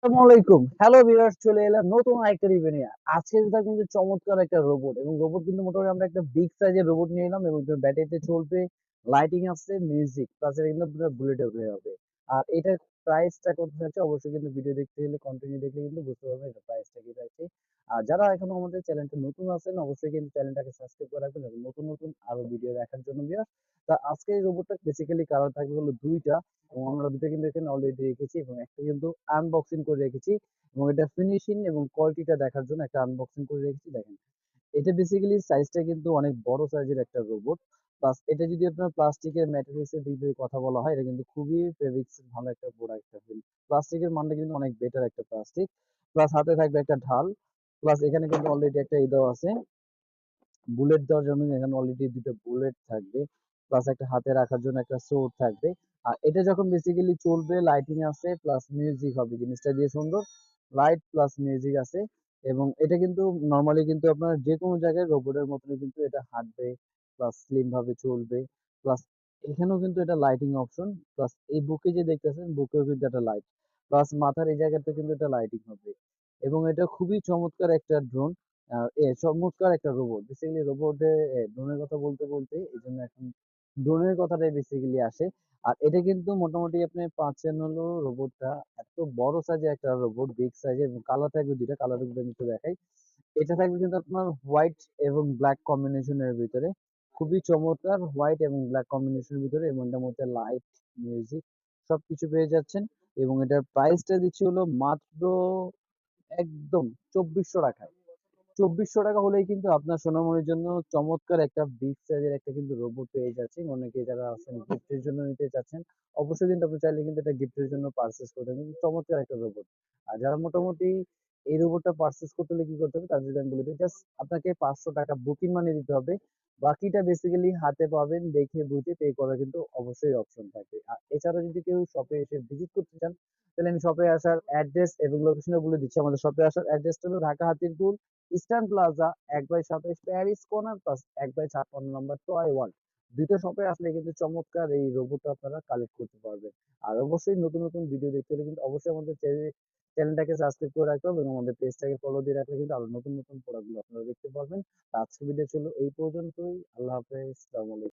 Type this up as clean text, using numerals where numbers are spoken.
আসসালামু আলাইকুম। Hello viewers, চলে এলাম নতুন আরেকটা রিভিউ নিয়ে। আজকের ভিডিওটা কিন্তু চমৎকার একটা রোবট এবং রোবট কিন্তু মোটামুটি আমরা একটা বিগ সাইজের রোবট নিয়ে এলাম এবং এটা ব্যাটারিতে চলবে, লাইটিং আছে, মিউজিক প্লাস এটা কিন্তু পুরো বুলেটে বের হবে। আর এটার প্রাইসটা কত থাকছে অবশ্যই কিন্তু ভিডিও দেখতে হলে কন্টিনিউ দেখলে কিন্তু বুঝতে পারবেন এটার প্রাইসটা কি থাকছে। আর যারা এখনো আমাদের চ্যানেলটা নতুন আছেন অবশ্যই কিন্তু চ্যানেলটাকে সাবস্ক্রাইব করে রাখবেন এবং নতুন আরো ভিডিও দেখার জন্য ভিউয়ার্স। তা আজকে এই রোবটটা বেসিক্যালি কালার থাকবে হলো ২ টা এবং আমরা ২ টা কিন্তু এখানে অলরেডি রেখেছি এবং একটা কিন্তু আনবক্সিং করে রেখেছি এবং এটা ফিনিশিং এবং কোয়ালিটিটা দেখার জন্য একটা আনবক্সিং করে রেখেছি দেখেন। এটা বেসিক্যালি সাইজটা কিন্তু অনেক বড় সাইজের একটা রোবট। প্লাস এটা যদি আপনার প্লাস্টিকের ম্যাটেরিয়ালস এর দিক দিয়ে কথা বলা হয় এটা কিন্তু খুবই ফেব্রিক্স ভালো একটা প্রোডাক্ট একটা প্লাস্টিকের মানটা কিন্তু অনেক বেটার একটা প্লাস্টিক। প্লাস হাতে থাকবে একটা ঢাল। প্লাস এখানে কিন্তু অলরেডি একটা দেওয়া আছে বুলেট দেওয়ার জন্য, এখানে অলরেডি ২ টা বুলেট থাকবে। প্লাস একটা হাতে রাখার জন্য একটা সোর্ড থাকবে। আর এটা যখন বেসিক্যালি চলবে লাইটিং আছে প্লাস মিউজিক হবে জিনিসটা দিয়ে সুন্দর। লাইট প্লাস মিউজিক আছে এবং এটা কিন্তু নরমালি কিন্তু আপনার যেকোনো জায়গায় রোবটের মতনই কিন্তু এটা হাঁটবে প্লাস স্লিম ভাবে চলবে। প্লাস এখানেও কিন্তু এটা লাইটিং অপশন। প্লাস এই বুকে যে দেখতেছেন বুকেও কিন্তু একটা লাইট। প্লাস মাথার এই জায়গাতে কিন্তু একটা লাইটিং হবে। এবং এটা খুবই চমৎকার একটা ড্রোন। চমৎকার একটা রোবট। বেসিক্যালি রোবটে ড্রোনের কথা বলতে এজন্য এখন ড্রোনের কথাটাই বেসিক্যালি আসে। আর এটা কিন্তু মোটামুটি আপনি পাচ্ছেন হলো রোবটটা এত বড় সাইজের একটা রোবট, বিগ সাইজের এবং কালার থাকবে ২ টা, কালার গুলো আমি একটু দেখাই। এটা থাকবে কিন্তু আপনার হোয়াইট এবং ব্লাক কম্বিনেশনের ভিতরে। খুবই চমৎকার হোয়াইট এবং ব্লাক কম্বিনেশনের ভিতরে এবং এটার মধ্যে লাইট, মিউজিক সবকিছু পেয়ে যাচ্ছেন এবং এটার প্রাইসটা দিচ্ছি হলো মাত্র একদম ৳২৪০০ ৳২৪০০ হলেই কিন্তু আপনার সোনামণির জন্য চমৎকার একটা বিগ সাইজের একটা কিন্তু রোবট পেয়ে যাচ্ছেন। অনেকে যারা আছেন গিফটের জন্য নিতে চাচ্ছেন, অবশ্যই কিন্তু আপনি চাইলে কিন্তু এটা গিফটের জন্য পারচেজ করতে পারেন। কিন্তু চমৎকার একটা রোবট। আর যারা মোটামুটি এই রোবটটা পারচেজ করতে হলে কি করতে হবে তাদের যদি আমি বলে দিই, জাস্ট আপনাকে ৳৫০০ বুকিং মানি দিতে হবে। বাকিটা বেসিক্যালি হাতে পাবেন, দেখে বুঝে পে করার কিন্তু অবশ্যই অপশন থাকবে। আর এছাড়া যদি কেউ শপে এসে ভিজিট করতে চান, তাহলে আমি শপে আসার অ্যাড্রেস এবং লোকেশনও বলে দিচ্ছি। আমাদের শপে আসার অ্যাড্রেসটা হলো ঢাকা হাতিরপুল ইস্টার্ন প্লাজা ১/২৭ প্যারিস কর্নার প্লাস ১/৫৬ নাম্বার টয় ওয়ার্ল্ড। ২ টা শপে আসলে কিন্তু চমৎকার এই রোবটটা আপনারা কালেক্ট করতে পারবেন। আর অবশ্যই নতুন ভিডিও দেখতে হলে কিন্তু অবশ্যই আমাদের চ্যানেলটাকে সাবস্ক্রাইব করে রাখতে হবে এবং আমাদের পেজটাকে ফলো দিয়ে রাখলে কিন্তু আরো নতুন প্রোডাক্ট গুলো আপনারা দেখতে পারবেন। তো আজকের ভিডিও ছিল এই পর্যন্তই। আল্লাহ হাফেজ। আসসালামু আলাইকুম।